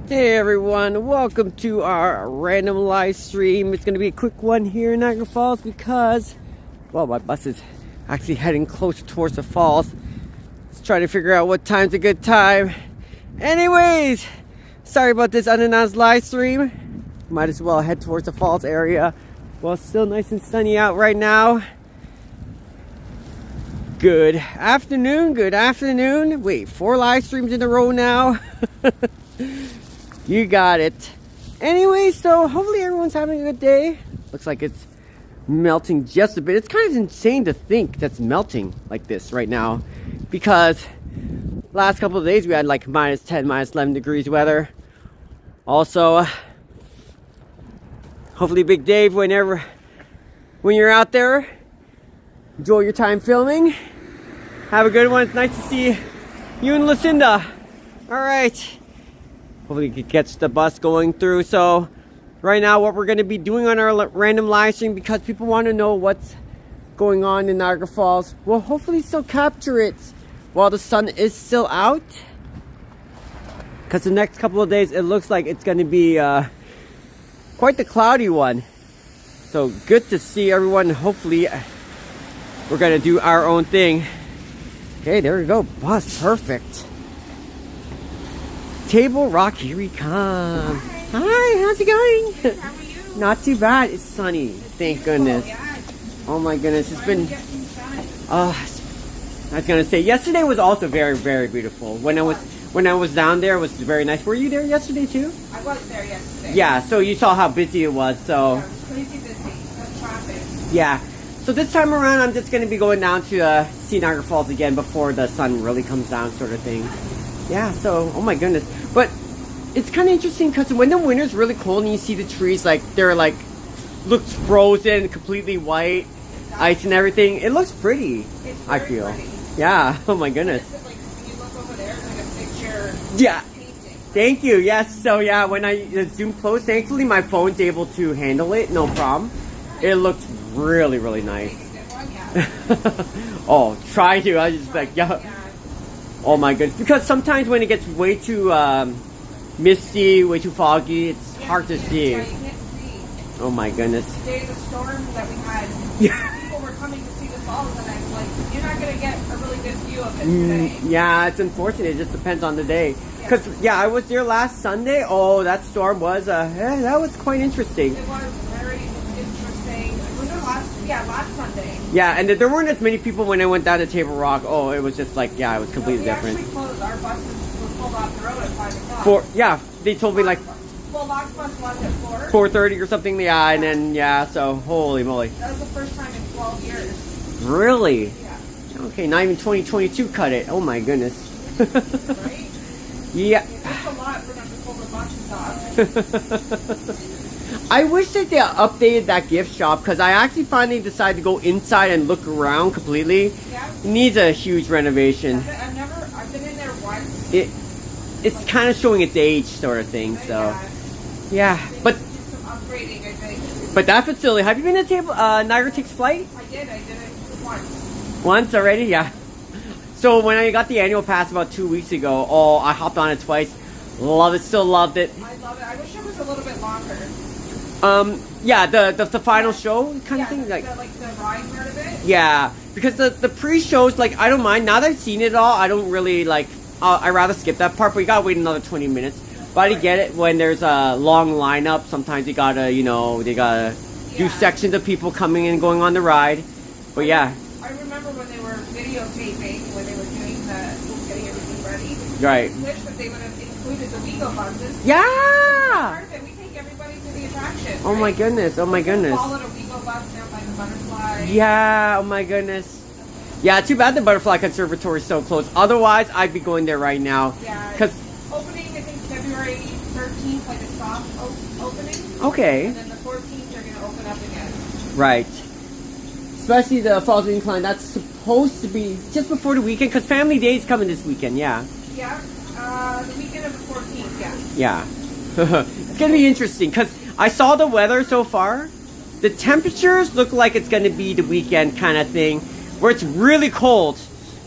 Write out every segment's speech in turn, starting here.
Hey everyone, welcome to our random live stream. It's going to be a quick one here in Niagara Falls because, well, my bus is actually heading close towards the falls. Let's try to figure out what time's a good time. Anyways, sorry about this unannounced live stream. Might as well head towards the falls area. Well, it's still nice and sunny out right now. Good afternoon, good afternoon. Wait, 4 live streams in a row now. You got it. Anyway, so hopefully everyone's having a good day. Looks like it's melting just a bit. It's kind of insane to think that's melting like this right now, because last couple of days we had like minus 10, minus 11 degrees weather. Also, hopefully Big Dave, when you're out there, enjoy your time filming. Have a good one. It's nice to see you and Lucinda. All right. Hopefully it gets the bus going through. So right now what we're going to be doing on our random live stream, because people want to know what's going on in Niagara Falls, we'll hopefully still capture it while the sun is still out, because the next couple of days it looks like it's going to be quite the cloudy one. So good to see everyone. Hopefully we're going to do our own thing. Okay, there we go. Bus, perfect. Table Rock, here we come. Hi, how's it going? Good, how are you? Not too bad. It's sunny. Thank goodness. Yeah. Oh my goodness, it's been. I was gonna say yesterday was also very, very beautiful. When I was down there, it was very nice. Were you there yesterday too? I was there yesterday. Yeah. So you saw how busy it was. So. Yeah, it was crazy busy. The traffic. Yeah. So this time around, I'm just gonna be going down to see Niagara Falls again before the sun really comes down, sort of thing. Yeah, so, oh my goodness. But it's kind of interesting because when the winter's really cold and you see the trees, like, they're like, looks frozen, completely white, ice and everything. It looks pretty, I feel. Pretty. Yeah, oh my goodness. It's like, when you look over there, it's like a picture. Yeah. Painting. Thank you, yes. So yeah, when I zoom close, thankfully my phone's able to handle it, no problem. It looks really, really nice. Oh, try to. I was just like, yeah. Oh my goodness, because sometimes when it gets way too misty, way too foggy, it's hard to see. Right, you can't see. Oh my goodness. The day of the storm that we had, people were coming to see the falls, and I was like, you're not going to get a really good view of it today. Yeah, it's unfortunate. It just depends on the day. Because, yeah, I was there last Sunday. Oh, that storm was, that was quite interesting. It was very interesting. Was it last Sunday? Yeah, and there weren't as many people when I went down to Table Rock. Oh, it was just like, yeah, it was completely different. Actually closed. Our buses were pulled off the road at 5 o'clock. Yeah, they told me like Well, last bus was at 4. 4:30 or something. Yeah, and then, yeah, so holy moly. That was the first time in 12 years. Really? Yeah. Okay, not even 2022 cut it. Oh my goodness. Right? Yeah. That's a lot for them to pull the buses off. I wish that they updated that gift shop, because I actually finally decided to go inside and look around completely. Yeah. It needs a huge renovation. I've been in there once. It's kind of showing its age, sort of thing. So, yeah. But Some upgrading, I think. But that facility, have you been to Niagara Takes Flight? I did it once. Once already? Yeah. So when I got the annual pass about 2 weeks ago, oh, I hopped on it twice. Love it, still loved it. I love it. I wish it was a little bit longer. Yeah, the final show kind of thing, like the ride part of it. yeah, because the pre-shows, like, I don't mind. Now that I've seen it all, I don't really like. I rather skip that part, but you gotta wait another 20 minutes. But I get it when there's a long lineup. Sometimes you gotta, they gotta do sections of people coming and going on the ride. But yeah. I remember when they were videotaping, when they were doing getting everything ready. Right. I wish that they would have included the Wego buses. Yeah. Part of it, we take everybody to the attraction. Oh my goodness. Oh my goodness. Followed a Wego bus down by the butterfly. Yeah. Oh my goodness. Yeah. Too bad the Butterfly Conservatory is so close. Otherwise, I'd be going there right now. Yeah. Because opening, I think February 13th, like a soft opening. okay. And then the 14th, they're going to open up again. Right. Especially the Falls Incline. That's supposed to be just before the weekend, because Family Day is coming this weekend. Yeah. Yeah. The weekend of the 14th. Yeah. Yeah. It's gonna be interesting because I saw the weather so far. The temperatures look like it's gonna be the weekend kind of thing, where it's really cold.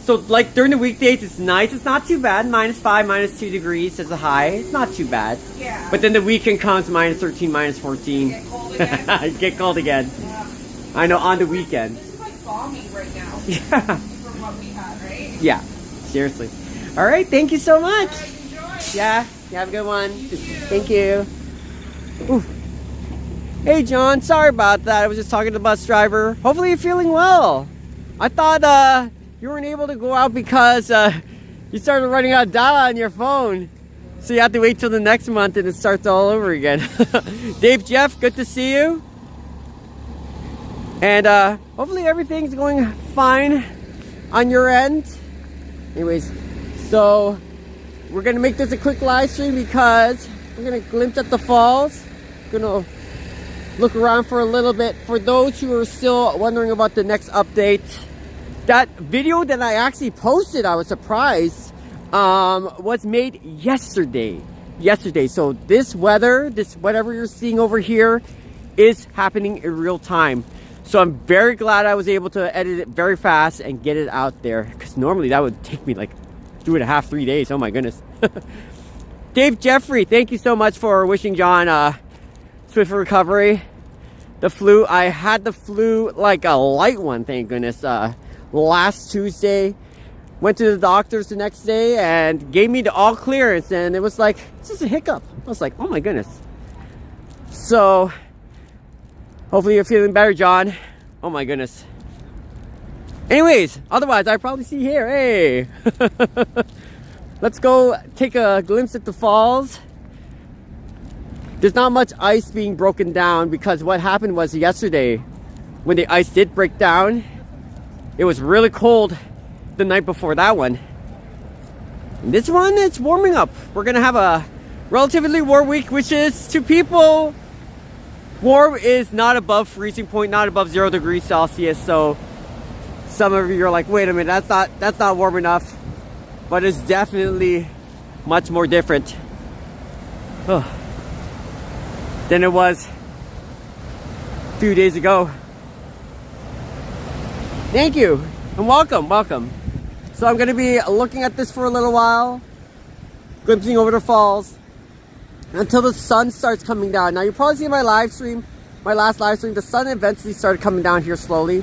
So like during the weekdays, it's nice. It's not too bad. -5, -2 degrees as a high. It's not too bad. Yeah. But then the weekend comes -13, -14. Get cold again. Get cold again. Yeah. I know, on the weekend. This is like balmy right now. Yeah. From what we had, right? Yeah. Seriously. All right. Thank you so much. All right, enjoy. Yeah. You have a good one. Thank you. Ooh. Hey, John. Sorry about that. I was just talking to the bus driver. Hopefully you're feeling well. I thought you weren't able to go out because you started running out of data on your phone. So you have to wait till the next month and it starts all over again. Dave, Jeff, good to see you. And hopefully everything's going fine on your end. Anyways, so we're going to make this a quick live stream because we're going to glimpse at the falls. Going to look around for a little bit. For those who are still wondering about the next update, that video that I actually posted, I was surprised, was made yesterday. So this weather, this whatever you're seeing over here, is happening in real time. So I'm very glad I was able to edit it very fast and get it out there, because normally that would take me like 2.5, 3 days. Oh my goodness. Dave Jeffrey, thank you so much for wishing John swift recovery. The flu, I had the flu, like a light one, thank goodness, last Tuesday. Went to the doctors the next day and gave me the all clearance, and it was like, it's just a hiccup. I was like, oh my goodness. So hopefully you're feeling better, John. Oh my goodness. Anyways, otherwise I probably see you here. Hey. Let's go take a glimpse at the falls. There's not much ice being broken down because what happened was yesterday when the ice did break down, it was really cold the night before that one. And this one, it's warming up. We're gonna have a relatively warm week, which is, to people, warm is not above freezing point, not above 0 degrees Celsius. So some of you are like, wait a minute, that's not warm enough. But it's definitely much more different than it was a few days ago. Thank you and welcome. So I'm going to be looking at this for a little while, glimpsing over the falls until the sun starts coming down. Now you probably see my live stream, my last live stream, the sun eventually started coming down here slowly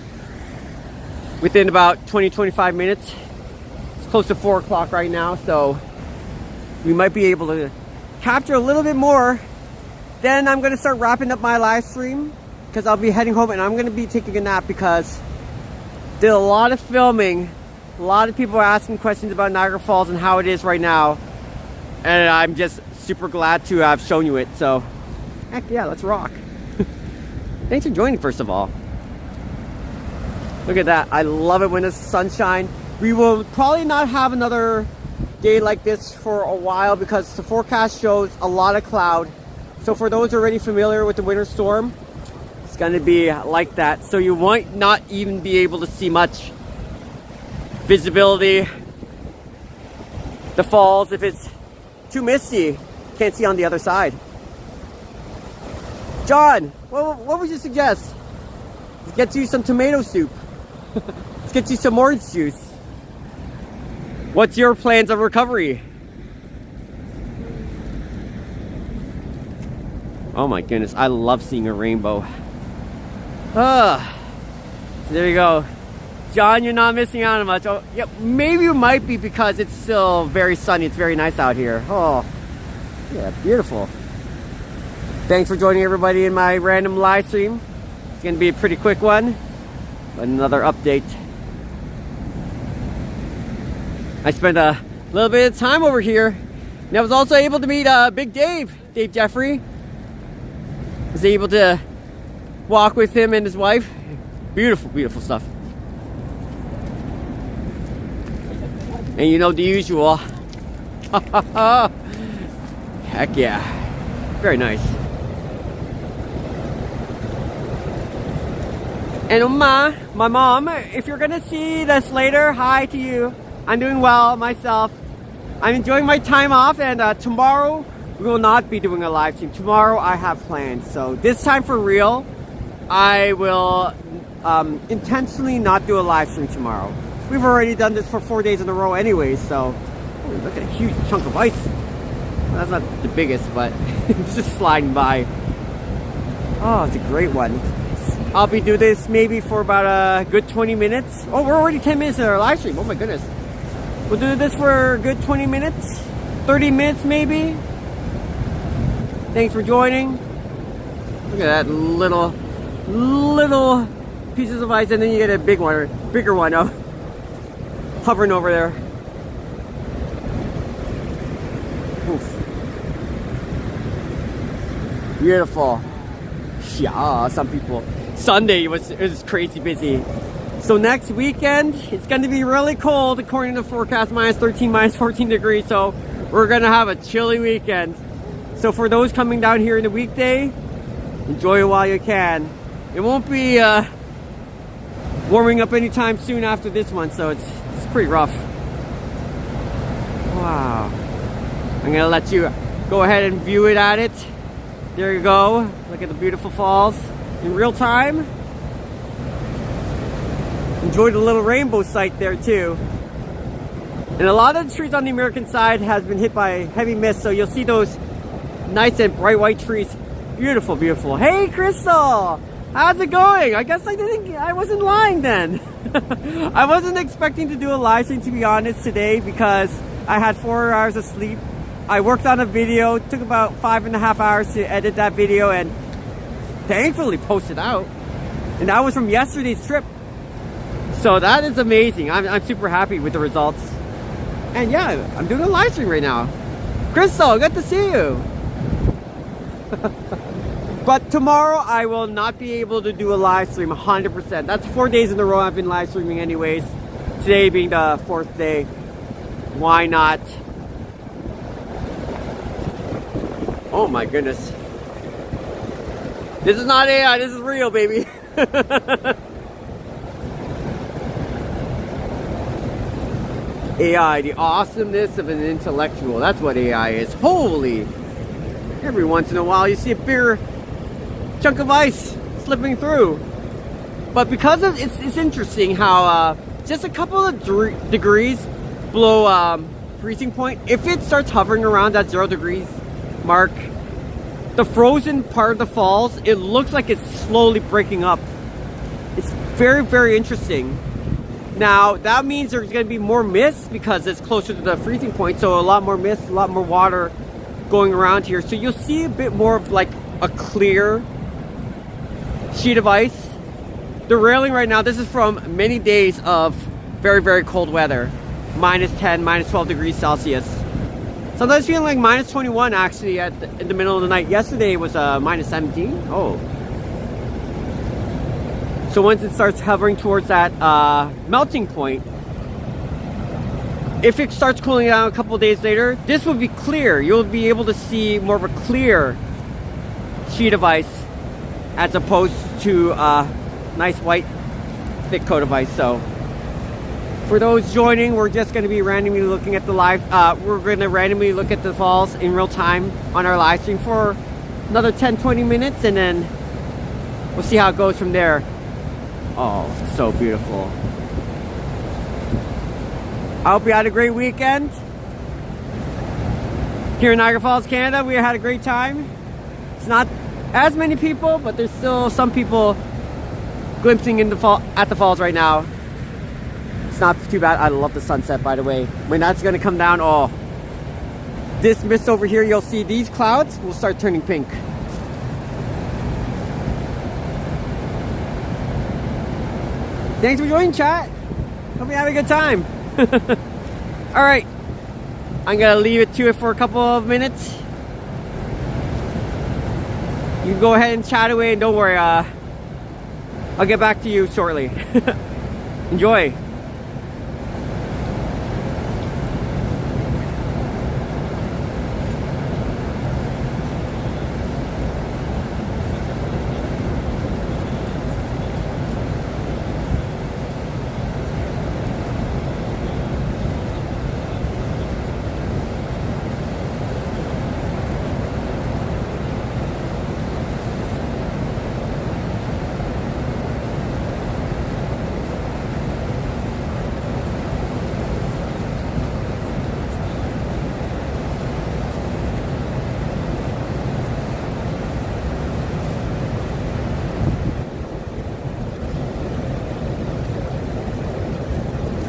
within about 20-25 minutes. It's close to 4 o'clock right now, so we might be able to capture a little bit more. Then I'm going to start wrapping up my live stream because I'll be heading home and I'm going to be taking a nap because did a lot of filming. A lot of people are asking questions about Niagara Falls and how it is right now. And I'm just super glad to have shown you it. So, heck yeah, let's rock. Thanks for joining, first of all. Look at that. I love it when it's sunshine. We will probably not have another day like this for a while because the forecast shows a lot of cloud. So for those already familiar with the winter storm, it's going to be like that. So you might not even be able to see much visibility. The falls, if it's too misty, can't see on the other side. John, what would you suggest? Let's get you some tomato soup. Let's get you some orange juice. What's your plans of recovery? Oh my goodness, I love seeing a rainbow. There you go. John, you're not missing out on much. Oh, yeah, maybe you might be because it's still very sunny. It's very nice out here. Oh, yeah, beautiful. Thanks for joining everybody in my random live stream. It's gonna be a pretty quick one, but another update. I spent a little bit of time over here, and I was also able to meet Big Dave Jeffrey. I was able to walk with him and his wife. Beautiful, beautiful stuff. And you know the usual. Heck yeah. Very nice. And my mom, if you're gonna see this later, hi to you. I'm doing well myself. I'm enjoying my time off, and tomorrow we will not be doing a live stream. Tomorrow I have plans. So this time for real, I will intentionally not do a live stream tomorrow. we've already done this for 4 days in a row anyways, so oh, look at a huge chunk of ice. Well, that's not the biggest, but it's just sliding by. Oh, it's a great one. I'll be doing this maybe for about a good 20 minutes. Oh, we're already 10 minutes in our live stream. Oh my goodness. We'll do this for a good 20 minutes, 30 minutes maybe. Thanks for joining. Look at that little pieces of ice, and then you get a big one, or bigger one hovering over there. Oof. Beautiful. Yeah, some people. Sunday it was crazy busy. So next weekend, it's going to be really cold according to the forecast, minus 13, minus 14 degrees. So we're going to have a chilly weekend. So for those coming down here in the weekday, enjoy it while you can. It won't be warming up anytime soon after this one, so it's pretty rough. Wow. I'm going to let you go ahead and view it at it. There you go. Look at the beautiful falls in real time. Enjoy the little rainbow sight there too. And a lot of the trees on the American side has been hit by heavy mist, so you'll see those nice and bright white trees. Beautiful, beautiful. Hey Crystal, how's it going? I guess I wasn't lying then. I wasn't expecting to do a live stream, to be honest, today, because I had 4 hours of sleep. I worked on a video, took about 5.5 hours to edit that video, and thankfully posted out. And that was from yesterday's trip. So that is amazing. I'm super happy with the results. And yeah, I'm doing a live stream right now. Crystal, good to see you. But tomorrow I will not be able to do a live stream 100%. That's 4 days in a row I've been live streaming anyways. Today being the 4th day. Why not? Oh my goodness. This is not AI, this is real, baby. AI, the awesomeness of an intellectual. That's what AI is. Holy. Every once in a while you see a bigger chunk of ice slipping through. But because of it's interesting how just a couple of degrees below freezing point, if it starts hovering around that 0 degrees mark, the frozen part of the falls, it looks like it's slowly breaking up. It's very, very interesting. Now that means there's going to be more mist because it's closer to the freezing point, so a lot more mist, a lot more water going around here. So you'll see a bit more of like a clear sheet of ice. The railing right now, this is from many days of very, very cold weather. Minus 10, minus 12 degrees Celsius. Sometimes feeling like minus 21 actually in the middle of the night. Yesterday it was minus 17. Oh. So once it starts hovering towards that melting point, if it starts cooling down a couple of days later, this will be clear. You'll be able to see more of a clear sheet of ice as opposed to a nice white thick coat of ice. So for those joining, we're just going to be randomly looking at the we're going to randomly look at the falls in real time on our live stream for another 10-20 minutes, and then we'll see how it goes from there. Oh, so beautiful. I hope you had a great weekend. Here in Niagara Falls, Canada, we had a great time. It's not as many people, but there's still some people glimpsing in at the falls right now. It's not too bad. I love the sunset, by the way. When that's going to come down, oh. This mist over here, you'll see these clouds will start turning pink. Thanks for joining, chat. Hope you have a good time. Alright. I'm going to leave it to it for a couple of minutes. You can go ahead and chat away, and don't worry. I'll get back to you shortly. Enjoy.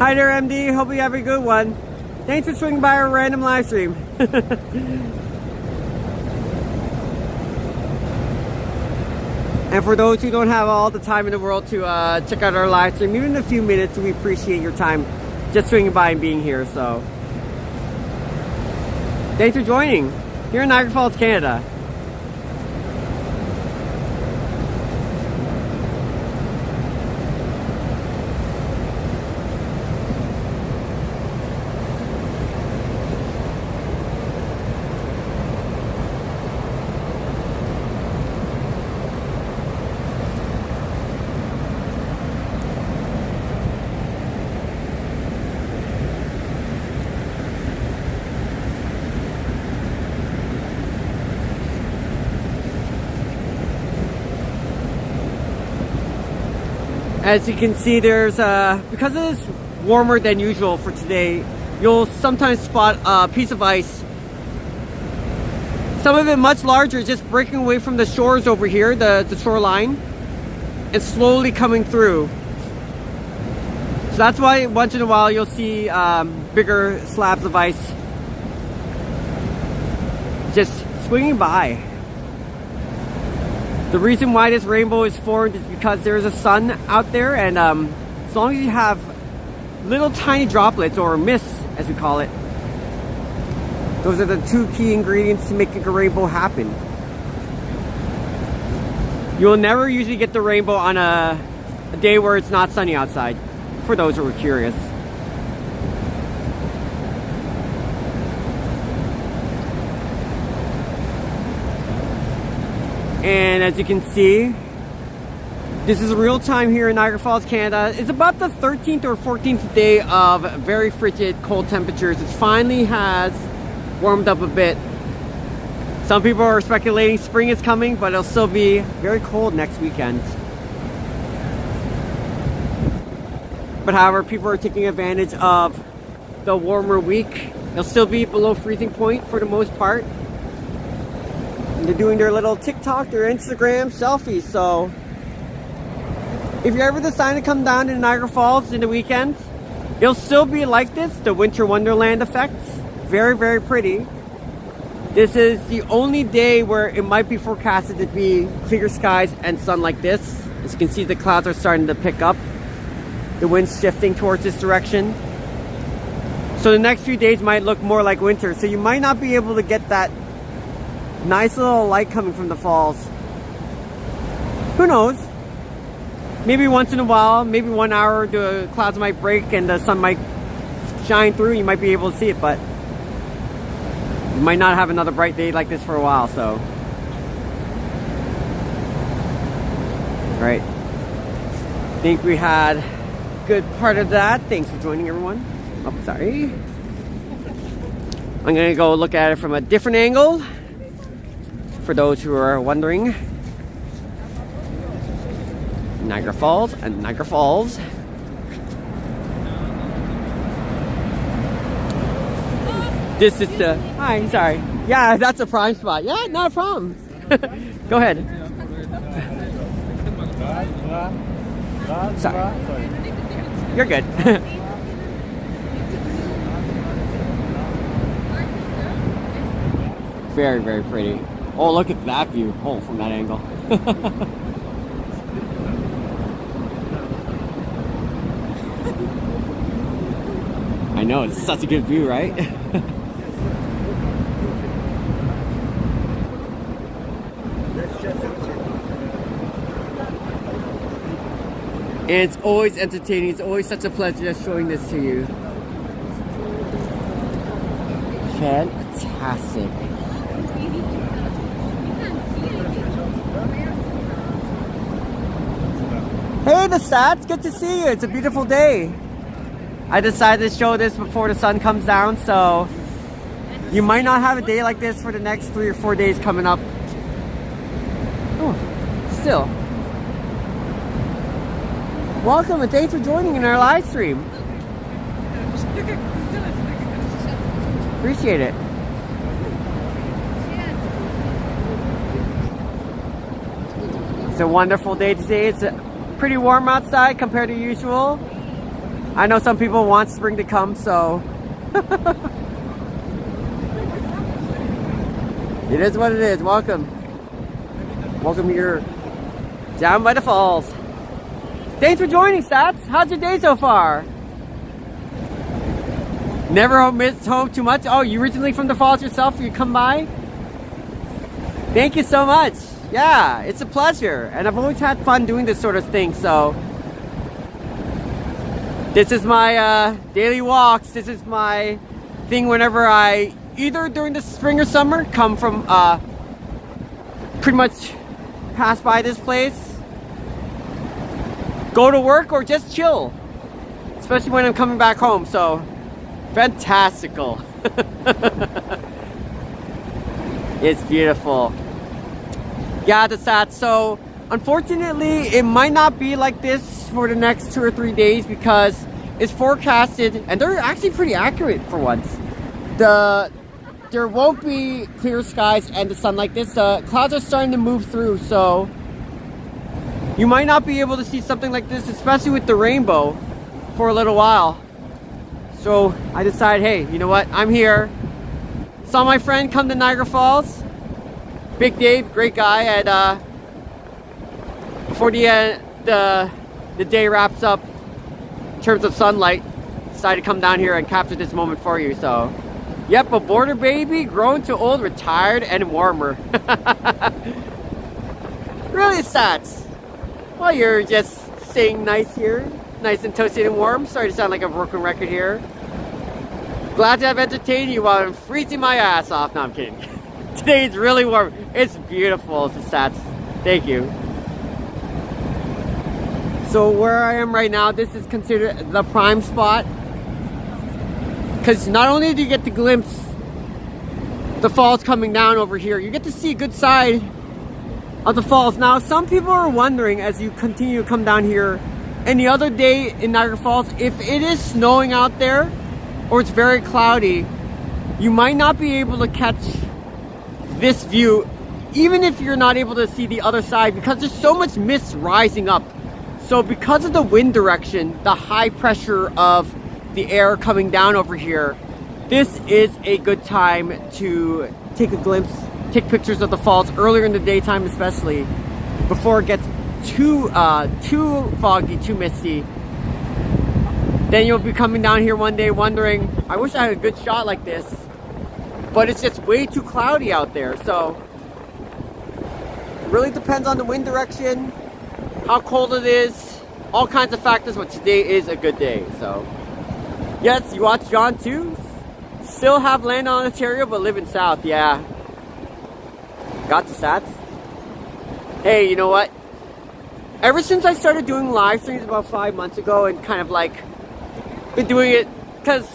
Hi there, MD. Hope you have a good one. Thanks for swinging by our random live stream. And for those who don't have all the time in the world to check out our live stream, even in a few minutes, we appreciate your time just swinging by and being here. So, thanks for joining here in Niagara Falls, Canada. As you can see, there's because it's warmer than usual for today, you'll sometimes spot a piece of ice. Some of it much larger, just breaking away from the shores over here, the shoreline, and slowly coming through. So that's why once in a while you'll see bigger slabs of ice just swinging by. The reason why this rainbow is formed is because there's a sun out there, and as long as you have little tiny droplets, or mists as we call it, those are the two key ingredients to making a rainbow happen. You'll never usually get the rainbow on a day where it's not sunny outside, for those who are curious. And as you can see, this is real time here in Niagara Falls, Canada. It's about the 13th or 14th day of very frigid cold temperatures. It finally has warmed up a bit. Some people are speculating spring is coming, but it'll still be very cold next weekend. But however, people are taking advantage of the warmer week. It'll still be below freezing point for the most part. They're doing their little TikTok, their Instagram selfies. So if you're ever deciding to come down to Niagara Falls in the weekend, it'll still be like this, the winter wonderland effect. Very, very pretty. This is the only day where it might be forecasted to be clear skies and sun like this. As you can see, the clouds are starting to pick up. The wind's shifting towards this direction. So the next few days might look more like winter. So you might not be able to get that nice little light coming from the falls. Who knows? Maybe once in a while, maybe 1 hour, the clouds might break and the sun might shine through. You might be able to see it, but you might not have another bright day like this for a while. So, right. I think we had a good part of that. Thanks for joining, everyone. Oh, sorry. I'm gonna go look at it from a different angle. For those who are wondering, Niagara Falls and Niagara Falls. This is the, hi, sorry. Yeah, that's a prime spot. Yeah, not a problem. Go ahead. Sorry. You're good. Very, very pretty. Oh, look at that view. Oh, from that angle. I know, it's such a good view, right? And it's always entertaining. It's always such a pleasure just showing this to you. Fantastic. Hey, the Sats, good to see you. It's a beautiful day. I decided to show this before the sun comes down, so you might not have a day like this for the next 3 or 4 days coming up. Oh, still. Welcome and thanks for joining in our live stream. Appreciate it. It's a wonderful day today. It's pretty warm outside compared to usual. I know some people want spring to come, so it is what it is. Welcome. Welcome here down by the falls. Thanks for joining, Stats. How's your day so far? Never missed home too much? Oh, you originally from the falls yourself? You come by? Thank you so much. Yeah, it's a pleasure. And I've always had fun doing this sort of thing, so this is my daily walks. This is my thing whenever I, either during the spring or summer, come from pretty much pass by this place, go to work, or just chill. Especially when I'm coming back home, so fantastical. It's beautiful. Yeah, that's that. So unfortunately, it might not be like this for the next 2 or 3 days because it's forecasted, and they're actually pretty accurate for once. There won't be clear skies and the sun like this. The clouds are starting to move through, so you might not be able to see something like this, especially with the rainbow, for a little while. So I decided, hey, you know what? I'm here. Saw my friend come to Niagara Falls. Big Dave, great guy. And before the day wraps up, in terms of sunlight, decided to come down here and capture this moment for you. So, yep, a border baby, grown to old, retired, and warmer. Really sad. Well, you're just staying nice here, nice and toasty and warm. Sorry to sound like a broken record here. Glad to have entertained you while I'm freezing my ass off. No, I'm kidding. Today's really warm. It's beautiful. It's sad. Thank you. So where I am right now, this is considered the prime spot, because not only do you get to glimpse the falls coming down over here, you get to see a good side of the falls. Now, some people are wondering as you continue to come down here any other day in Niagara Falls, if it is snowing out there or it's very cloudy, you might not be able to catch this view, even if you're not able to see the other side, because there's so much mist rising up. So because of the wind direction, the high pressure of the air coming down over here, this is a good time to take a glimpse, take pictures of the falls earlier in the daytime, especially before it gets too foggy, too misty. Then you'll be coming down here one day wondering, I wish I had a good shot like this, but it's just way too cloudy out there. So it really depends on the wind direction, how cold it is, all kinds of factors, but today is a good day. So yes, you watch John too. Still have land on Ontario, but live in South. Yeah. Got the stats. Hey, you know what? Ever since I started doing live streams about 5 months ago, and kind of like been doing it, because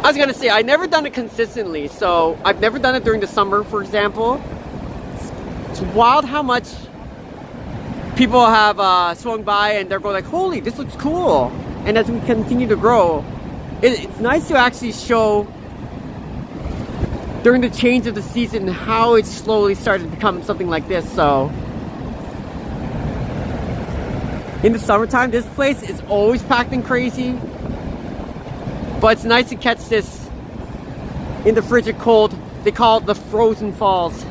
I was gonna say I never done it consistently. So I've never done it during the summer, for example. It's wild how much people have swung by and they're going like, holy, this looks cool. And as we continue to grow, it's nice to actually show during the change of the season how it slowly started to become something like this. So in the summertime, this place is always packed and crazy, but it's nice to catch this in the frigid cold. They call it the frozen falls.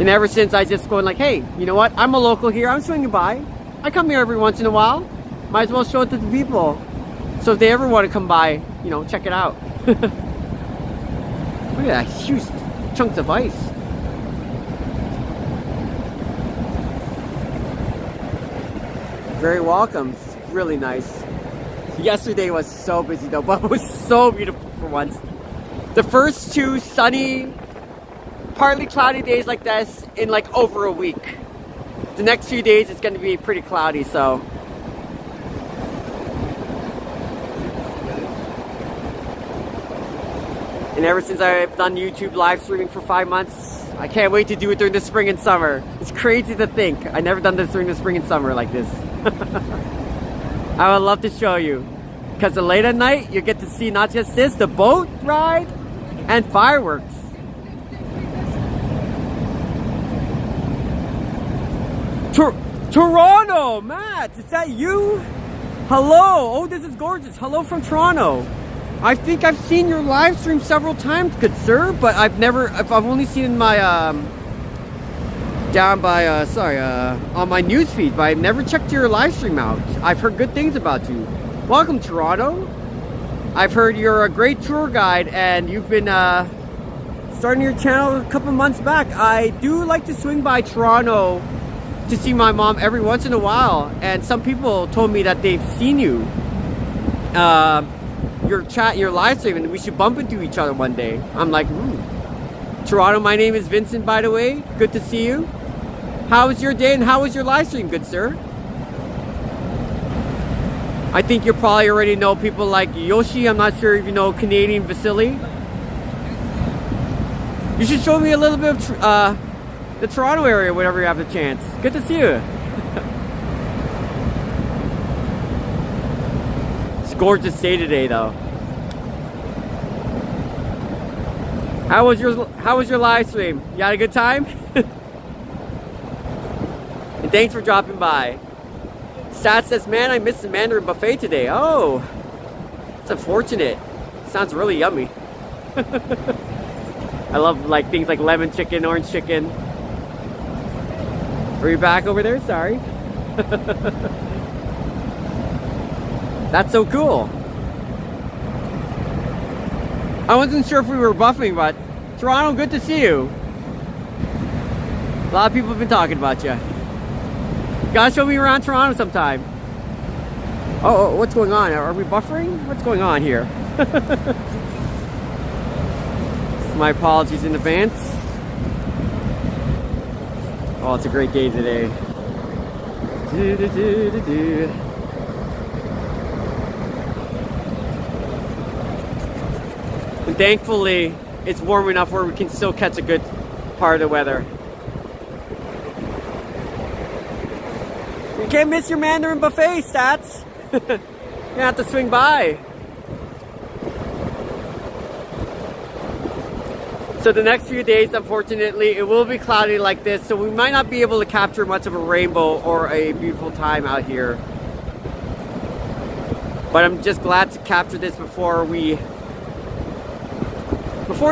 And ever since, I just going like, hey, you know what? I'm a local here. I'm swinging by. I come here every once in a while. Might as well show it to the people. So if they ever want to come by, you know, check it out. Look at that huge chunks of ice. Very welcome. It's really nice. Yesterday was so busy though, but it was so beautiful for once. The first 2 sunny, partly cloudy days like this in like over a week. The next few days it's going to be pretty cloudy, so. And ever since I've done YouTube live streaming for 5 months, I can't wait to do it during the spring and summer. It's crazy to think I never done this during the spring and summer like this. I would love to show you, because late at night you get to see not just this, the boat ride and fireworks. Toronto, Matt, is that you? Hello. Oh, this is gorgeous. Hello from Toronto. I think I've seen your live stream several times, good sir, but I've only seen my on my news feed, but I've never checked your live stream out. I've heard good things about you. Welcome, Toronto. I've heard you're a great tour guide, and you've been starting your channel a couple months back. I do like to swing by Toronto to see my mom every once in a while, and some people told me that they've seen you, your live stream, and we should bump into each other one day. I'm like, Toronto, my name is Vincent, by the way. Good to see you. How was your day and how was your live stream, good sir? I think you probably already know people like Yoshi. I'm not sure if you know Canadian Vasily. You should show me a little bit of the Toronto area whenever you have the chance. Good to see you. It's a gorgeous day today, though. How was your live stream? You had a good time? And thanks for dropping by. Sat says, man, I missed the Mandarin buffet today. Oh, it's unfortunate. Sounds really yummy. I love like things like lemon chicken, orange chicken. Are you back over there? Sorry. That's so cool. I wasn't sure if we were buffing, but Toronto, good to see you. A lot of people have been talking about you. Gotta show me around Toronto sometime. Oh, what's going on? Are we buffering? What's going on here? My apologies in advance. Oh, it's a great day today. And thankfully, it's warm enough where we can still catch a good part of the weather. You can't miss your Mandarin buffet, Stats. You have to swing by. So the next few days, unfortunately, it will be cloudy like this, so we might not be able to capture much of a rainbow or a beautiful time out here. But I'm just glad to capture this before the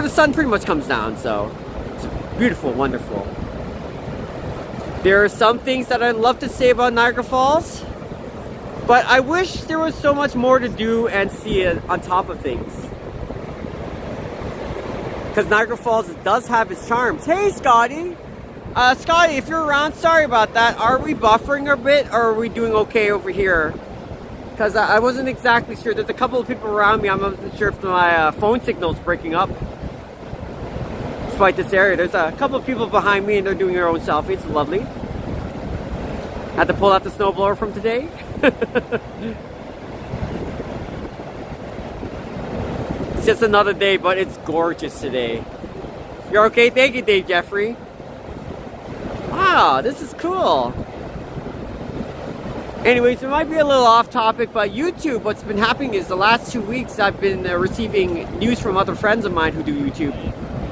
sun pretty much comes down, so it's beautiful, wonderful. There are some things that I'd love to say about Niagara Falls, but I wish there was so much more to do and see on top of things. Because Niagara Falls does have its charms. Hey, Scotty! Scotty, if you're around, sorry about that. Are we buffering a bit, or are we doing okay over here? Because I wasn't exactly sure. There's a couple of people around me. I wasn't sure if my phone signal's breaking up. Despite this area, there's a couple of people behind me and they're doing their own selfies. It's lovely. Had to pull out the snowblower from today. It's just another day, but it's gorgeous today. You're okay? Thank you, Dave Jeffrey. Wow, this is cool. Anyways, it might be a little off topic, but YouTube, what's been happening is the last 2 weeks I've been receiving news from other friends of mine who do YouTube.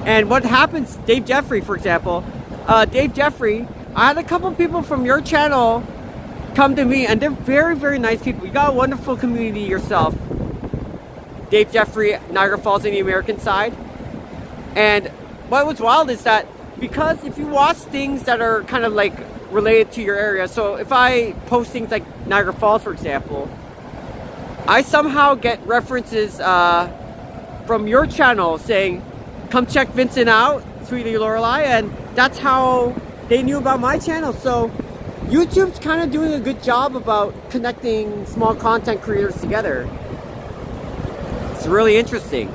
And what happens, Dave Jeffrey, for example, Dave Jeffrey, I had a couple people from your channel come to me, and they're very, very nice people. You got a wonderful community yourself. Dave Jeffrey, Niagara Falls on the American side. And what was wild is that because if you watch things that are kind of like related to your area, so if I post things like Niagara Falls, for example, I somehow get references from your channel saying, come check Vincent out, Sweetie Lorelei, and that's how they knew about my channel. So YouTube's kind of doing a good job about connecting small content creators together. It's really interesting.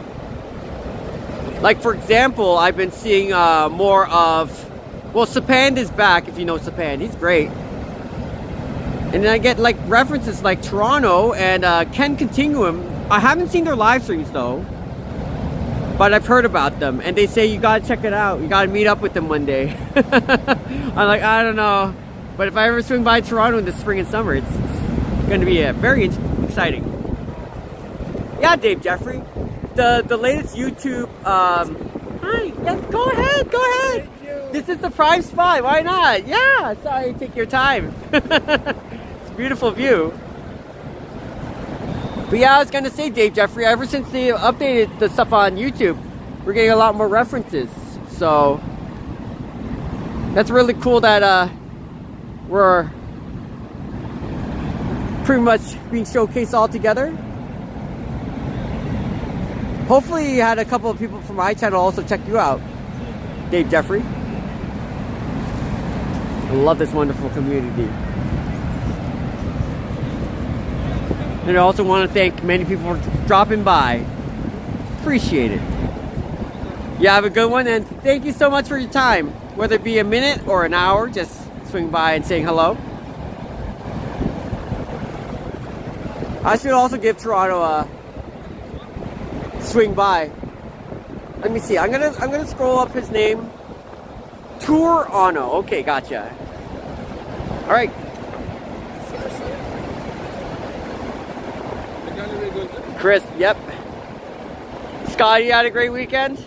Like, for example, I've been seeing more of, well, Sapand is back, if you know Sapand. He's great. And then I get like references like Toronto and Ken Continuum. I haven't seen their live streams though, but I've heard about them, and they say you gotta check it out. You gotta meet up with them one day. I'm like, I don't know, but if I ever swing by Toronto in the spring and summer, it's gonna be very exciting. Yeah, Dave Jeffrey, the latest YouTube. Hi, yes, go ahead. Thank you. This is the prime spot. Why not? Yeah, sorry, take your time. It's a beautiful view. But yeah, I was gonna say, Dave Jeffrey, ever since they updated the stuff on YouTube, we're getting a lot more references. So that's really cool that we're pretty much being showcased all together. Hopefully you had a couple of people from my channel also check you out, Dave Jeffrey. I love this wonderful community. And I also want to thank many people for dropping by. Appreciate it. You have a good one, and thank you so much for your time. Whether it be a minute or an hour, just swing by and saying hello. I should also give Toronto a swing by. Let me see. I'm gonna scroll up his name. Toronto. Okay, gotcha. All right. Chris, yep. Scotty, you had a great weekend?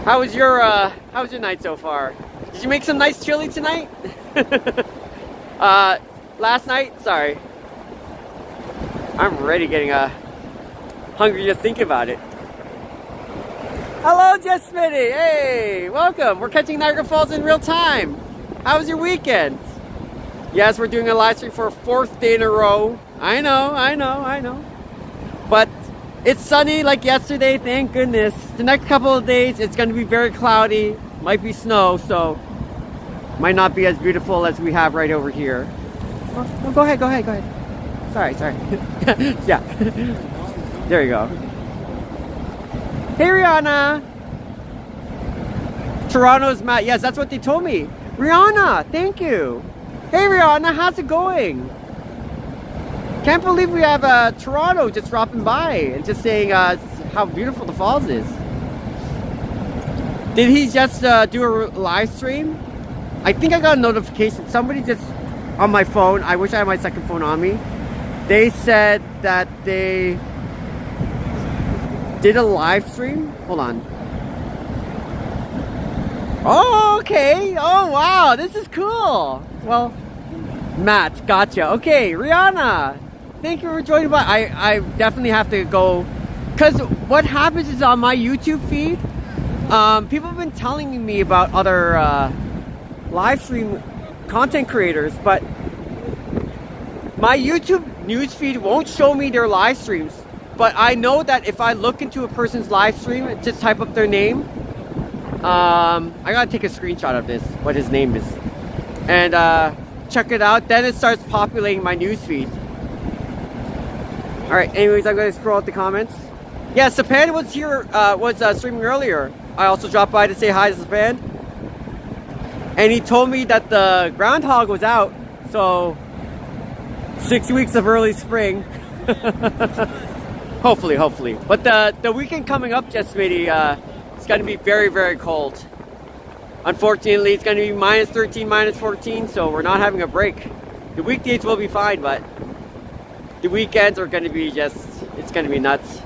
How was your night so far? Did you make some nice chili tonight? Last night? Sorry. I'm already getting hungry just thinking about it. Hello, Jess Smitty. Hey, welcome. We're catching Niagara Falls in real time. How was your weekend? Yes, we're doing a live stream for a 4th day in a row. I know. But it's sunny like yesterday, thank goodness. The next couple of days, it's going to be very cloudy. Might be snow, so might not be as beautiful as we have right over here. Oh, go ahead. Sorry. Yeah. There you go. Hey, Rihanna. Toronto's Matt. Yes, that's what they told me. Rihanna, thank you. Hey, Rihanna, how's it going? Can't believe we have Toronto just dropping by and just saying how beautiful the falls is. Did he just do a live stream? I think I got a notification. Somebody just on my phone. I wish I had my second phone on me. They said that they did a live stream. Hold on. Oh, okay. Oh, wow. This is cool. Well, Matt, gotcha. Okay, Rihanna. Thank you for joining by. I definitely have to go. Because what happens is on my YouTube feed, people have been telling me about other live stream content creators, but my YouTube newsfeed won't show me their live streams. But I know that if I look into a person's live stream and just type up their name, I gotta take a screenshot of this, what his name is, and check it out. Then it starts populating my newsfeed. All right. Anyways, I'm gonna scroll out the comments. Yeah, Sapan was here, streaming earlier. I also dropped by to say hi to Sapan, and he told me that the groundhog was out. So 6 weeks of early spring. Hopefully. But the weekend coming up, just maybe, it's going to be very, very cold. Unfortunately, it's going to be minus 13, minus 14, so we're not having a break. The weekdays will be fine, but the weekends are going to be it's going to be nuts.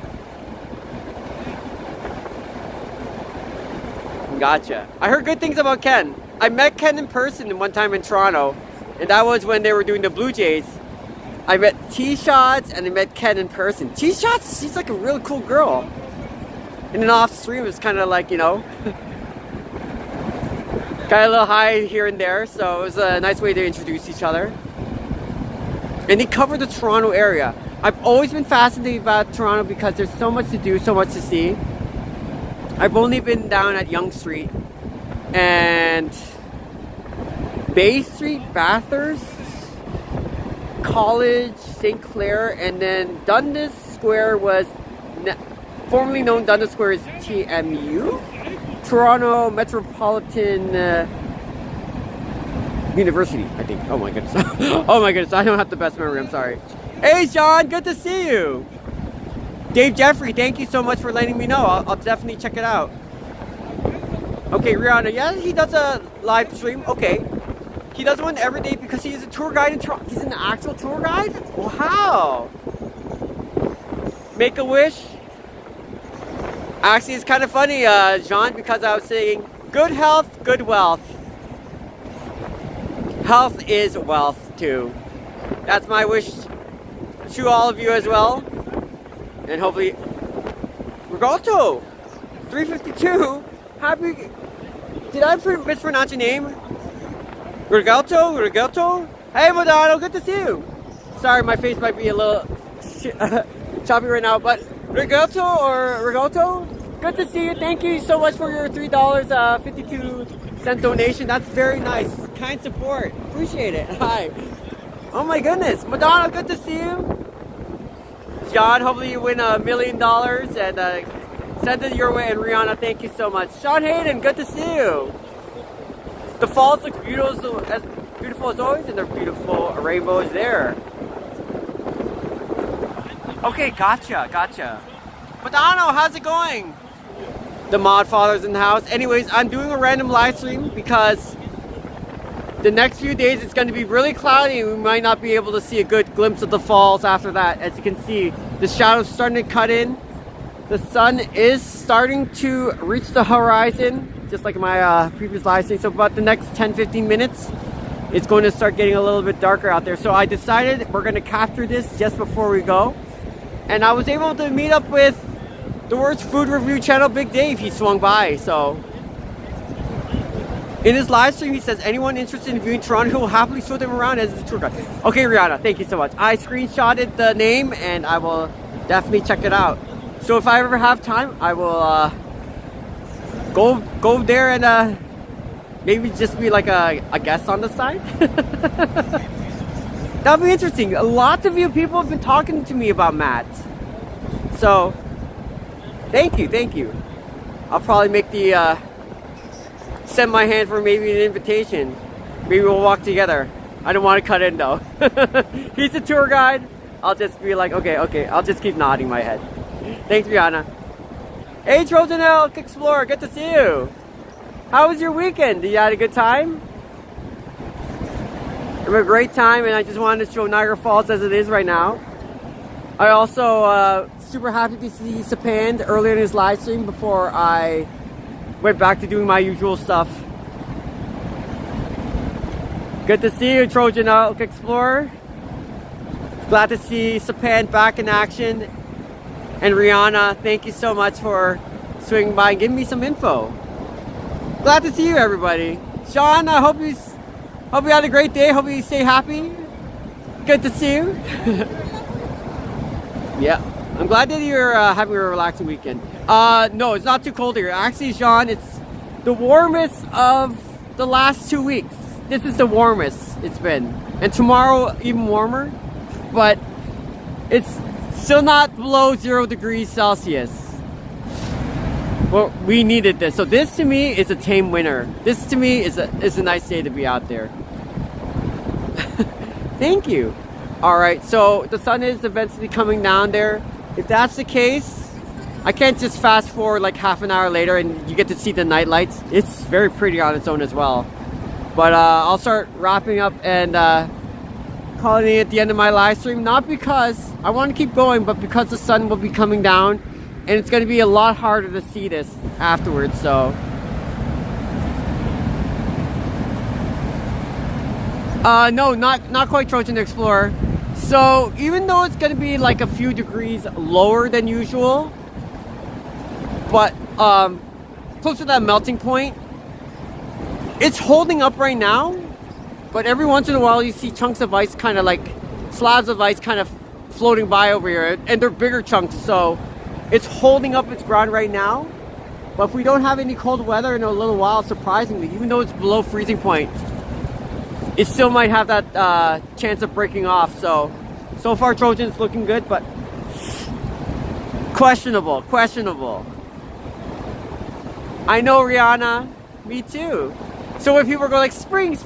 Gotcha. I heard good things about Ken. I met Ken in person one time in Toronto, and that was when they were doing the Blue Jays. I met T-Shots and I met Ken in person. T-Shots, she's like a really cool girl. And then off stream, it's kind of like, you know, got a little high here and there. So it was a nice way to introduce each other. And they covered the Toronto area. I've always been fascinated about Toronto because there's so much to do, so much to see. I've only been down at Yonge Street and Bay Street, Bathurst, College, St. Clair, and then Dundas Square was formerly known. Dundas Square is TMU, Toronto Metropolitan University, I think. Oh my goodness. Oh my goodness, I don't have the best memory, I'm sorry. Hey Sean, good to see you. Dave Jeffrey, thank you so much for letting me know. I'll definitely check it out. Okay, Rihanna, yeah, he does a live stream. Okay. He does one every day because he's a tour guide in Toronto. He's an actual tour guide? Wow. Make a wish. Actually, it's kind of funny, Jean, because I was saying, Good health, good wealth. Health is wealth too. That's my wish to all of you as well. And hopefully, Rigoletto 352. Happy. Did I mispronounce your name? Rigoletto? Hey, Madonna, good to see you. Sorry, my face might be a little choppy right now, but Rigoletto, good to see you. Thank you so much for your $3.52 donation. That's very nice. Kind support. Appreciate it. Hi. Oh my goodness. Madonna, good to see you. John, hopefully you win $1 million and send it your way. And Rihanna, thank you so much. Sean Hayden, good to see you. The falls look beautiful as always, and they're beautiful rainbows there. Okay, gotcha. Madonna, how's it going? The mod father's in the house. Anyways, I'm doing a random live stream because the next few days it's going to be really cloudy and we might not be able to see a good glimpse of the falls after that. As you can see, the shadows starting to cut in. The sun is starting to reach the horizon, just like my previous live stream. So about the next 10-15 minutes, it's going to start getting a little bit darker out there. So I decided we're going to capture this just before we go. And I was able to meet up with the Worst Food Review channel, Big Dave. He swung by, so. In his live stream, he says, anyone interested in viewing Toronto, he will happily show them around as a tour guide. Okay, Rihanna, thank you so much. I screenshotted the name, and I will definitely check it out. So if I ever have time, I will go there and maybe just be like a guest on the side. That'll be interesting. Lots of you people have been talking to me about Matt. So, thank you. I'll probably make the send my hand for maybe an invitation. Maybe we'll walk together. I don't want to cut in though. He's the tour guide. I'll just be like, okay. I'll just keep nodding my head. Thanks, Brianna. Hey, Trojan Elk Explorer, good to see you. How was your weekend? Did you have a good time? I had a great time, and I just wanted to show Niagara Falls as it is right now. I also super happy to see Sapand earlier in his live stream before I went back to doing my usual stuff. Good to see you, Trojan Elk Explorer. Glad to see Sapand back in action. And Rihanna, thank you so much for swinging by and giving me some info. Glad to see you, everybody. Sean, I hope you had a great day. Hope you stay happy. Good to see you. Yeah, I'm glad that you're having a relaxing weekend. No, it's not too cold here. Actually, Sean, it's the warmest of the last 2 weeks. This is the warmest it's been. And tomorrow, even warmer. But it's still not below 0 degrees Celsius. Well, we needed this. So this to me is a tame winter. This to me is a nice day to be out there. Thank you. Alright, so the sun is eventually coming down there. If that's the case, I can't just fast forward like half an hour later and you get to see the night lights. It's very pretty on its own as well. But I'll start wrapping up and calling it at the end of my live stream. Not because I want to keep going, but because the sun will be coming down and it's going to be a lot harder to see this afterwards. So no, not quite Trojan Explorer. So even though it's going to be like a few degrees lower than usual, but close to that melting point, it's holding up right now. But every once in a while you see chunks of ice, kind of like slabs of ice kind of floating by over here, and they're bigger chunks, so it's holding up its ground right now. But if we don't have any cold weather in a little while, surprisingly, even though it's below freezing point, it still might have that chance of breaking off. So far Trojan's looking good, but questionable. I know, Rihanna, me too. So when people go like, spring,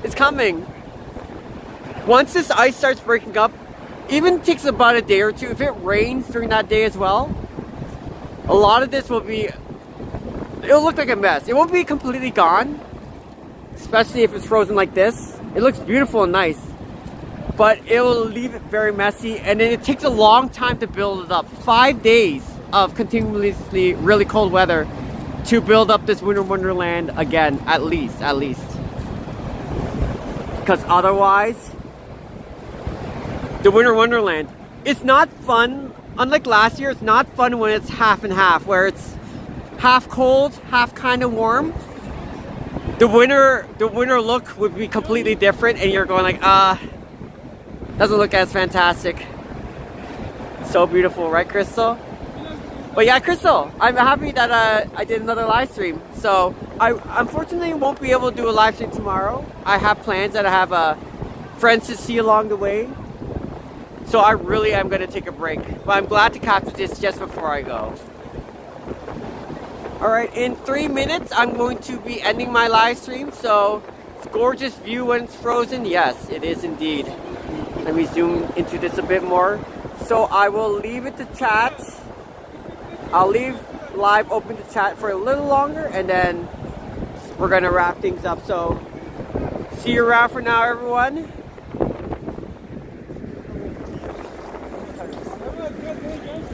it's coming. Once this ice starts breaking up, even takes about a day or two, if it rains during that day as well, a lot of this will be, it'll look like a mess. It won't be completely gone, especially if it's frozen like this. It looks beautiful and nice, but it will leave it very messy, and then it takes a long time to build it up. 5 days of continuously really cold weather to build up this Winter Wonderland again, at least. Because otherwise, the Winter Wonderland, it's not fun. Unlike last year, it's not fun when it's half and half, where it's half cold, half kind of warm. The winter look would be completely different, and you're going like, doesn't look as fantastic. So beautiful, right, Crystal? But yeah, Crystal, I'm happy that I did another live stream. So I unfortunately won't be able to do a live stream tomorrow. I have plans that I have friends to see along the way. So I really am going to take a break. But I'm glad to capture this just before I go. Alright, in 3 minutes, I'm going to be ending my live stream. So, it's a gorgeous view when it's frozen. Yes, it is indeed. Let me zoom into this a bit more. So, I will leave it to chat. I'll leave live open to chat for a little longer. And then, we're going to wrap things up. So, see you around for now, everyone.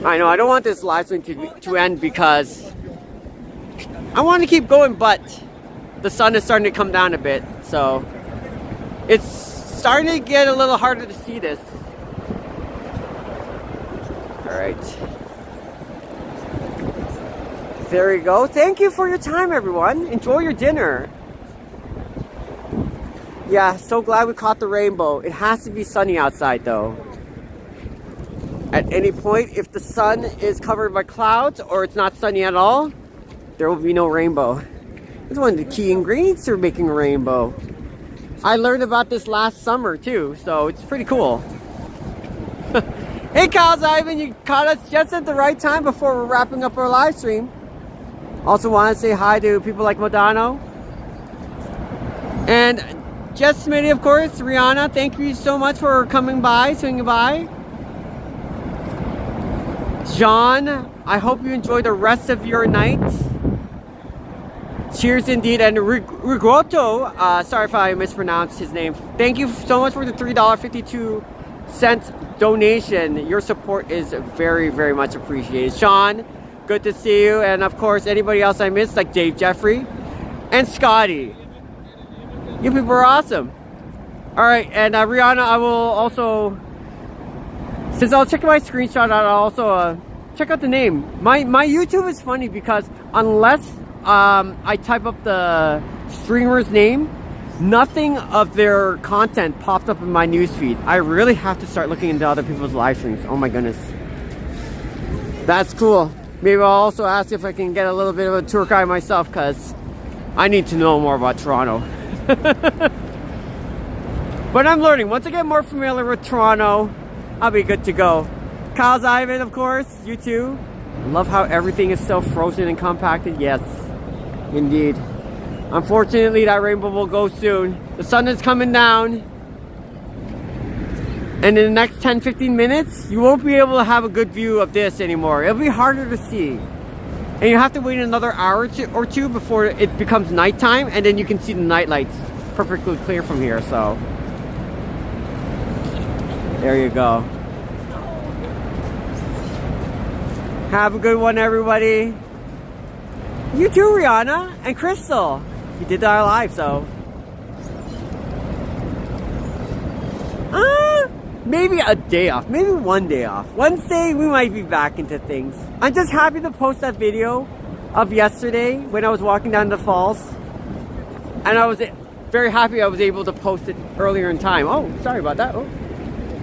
I know, I don't want this live stream to end because I want to keep going, but the sun is starting to come down a bit, so it's starting to get a little harder to see this. Alright. There we go. Thank you for your time, everyone. Enjoy your dinner. Yeah, so glad we caught the rainbow. It has to be sunny outside, though. At any point, if the sun is covered by clouds or it's not sunny at all, there will be no rainbow. It's one of the key ingredients for making a rainbow. I learned about this last summer too, so it's pretty cool. Hey Kyle's Ivan, you caught us just at the right time before we're wrapping up our live stream. Also want to say hi to people like Modano. And Jess Smitty, of course, Rihanna, thank you so much for coming by, swinging by. John, I hope you enjoy the rest of your night. Cheers indeed. And Rigoto, sorry if I mispronounced his name. Thank you so much for the $3.52 donation. Your support is very, very much appreciated. Sean, good to see you. And of course, anybody else I missed, like Dave Jeffrey and Scotty. You people are awesome. All right, and Rihanna, I will also, since I'll check my screenshot out, I'll also check out the name. My YouTube is funny because unless I type up the streamer's name, nothing of their content pops up in my newsfeed. I really have to start looking into other people's live streams. Oh my goodness. That's cool. Maybe I'll also ask if I can get a little bit of a tour guide myself because I need to know more about Toronto. But I'm learning. Once I get more familiar with Toronto, I'll be good to go. Kyle's Ivan, of course. You too. Love how everything is so frozen and compacted. Yes, indeed. Unfortunately, that rainbow will go soon. The sun is coming down. And in the next 10-15 minutes, you won't be able to have a good view of this anymore. It'll be harder to see. And you have to wait another hour or two before it becomes nighttime. And then you can see the night lights perfectly clear from here. So, there you go. Have a good one, everybody. You too, Rihanna and Crystal. You did our live, so. Maybe a day off. Maybe one day off. Wednesday, we might be back into things. I'm just happy to post that video of yesterday when I was walking down the falls. And I was very happy I was able to post it earlier in time. Oh, sorry about that. Oh,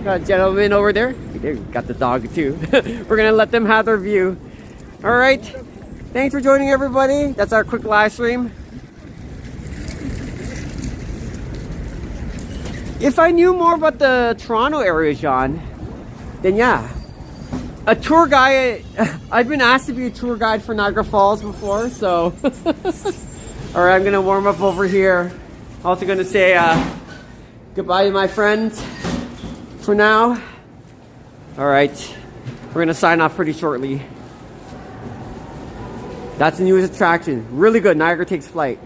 got a gentleman over there. There, got the dog too. We're gonna let them have their view. All right. Thanks for joining, everybody. That's our quick live stream. If I knew more about the Toronto area, John, then yeah. A tour guide, I've been asked to be a tour guide for Niagara Falls before, so. All right, I'm gonna warm up over here. Also gonna say goodbye to my friends for now. All right, we're gonna sign off pretty shortly. That's the newest attraction. Really good, Niagara Takes Flight.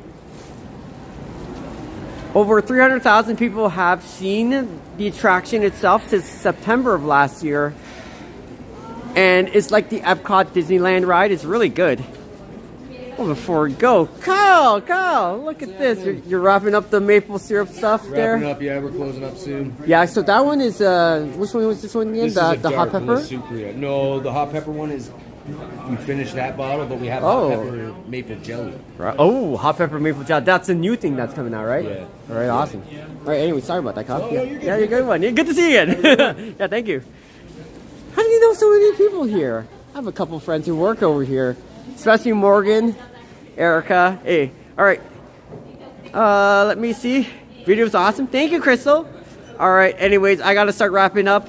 Over 300,000 people have seen the attraction itself since September of last year. And it's like the Epcot Disneyland ride. It's really good. Well, before we go, Kyle, look at this. You're wrapping up the maple syrup stuff there? Wrapping up, yeah, we're closing up soon. Yeah, so that one is, which one was this one again? This The is a hot dark pepper? Super, no, the hot pepper one is, we finished that bottle, but we have hot pepper maple jelly. Right. Oh, hot pepper maple jelly. That's a new thing that's coming out, right? Yeah. All right, awesome. All right, anyway, sorry about that, Kyle. Oh, no, you're good. Yeah, you're a good one. Yeah, good to see you again. Yeah, thank you. How do you know so many people here? I have a couple friends who work over here, especially Morgan, Erica. Hey, all right. Let me see. Video's awesome. Thank you, Crystal. All right, anyways, I got to start wrapping up.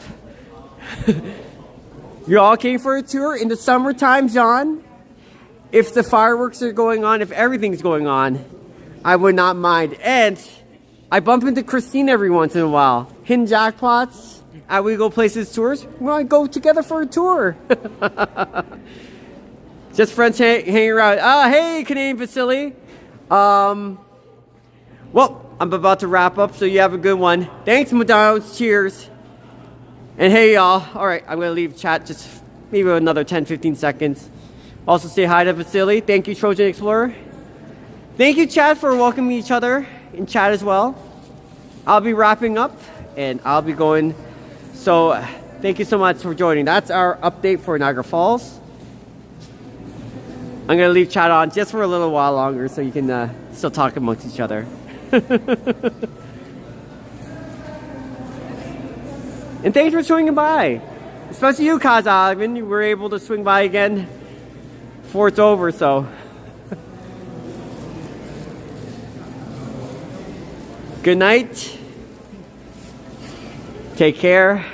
You all came for a tour in the summertime, John. If the fireworks are going on, if everything's going on, I would not mind. And I bump into Christine every once in a while. Hidden Jackpots. We go places tours. We want to go together for a tour. Just friends hanging around. Hey, Canadian Vasily. Well, I'm about to wrap up, so you have a good one. Thanks, McDonald's. Cheers. And hey, y'all. All right, I'm going to leave chat just maybe another 10-15 seconds. Also say hi to Vasily. Thank you, Trojan Explorer. Thank you, chat, for welcoming each other in chat as well. I'll be wrapping up, and I'll be going. So thank you so much for joining. That's our update for Niagara Falls. I'm going to leave chat on just for a little while longer so you can still talk amongst each other. And thanks for swinging by. Especially you, Kaz. You were able to swing by again before it's over, so. Good night. Take care.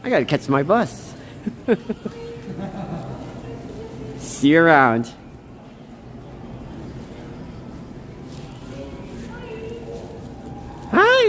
I gotta catch my bus. See you around.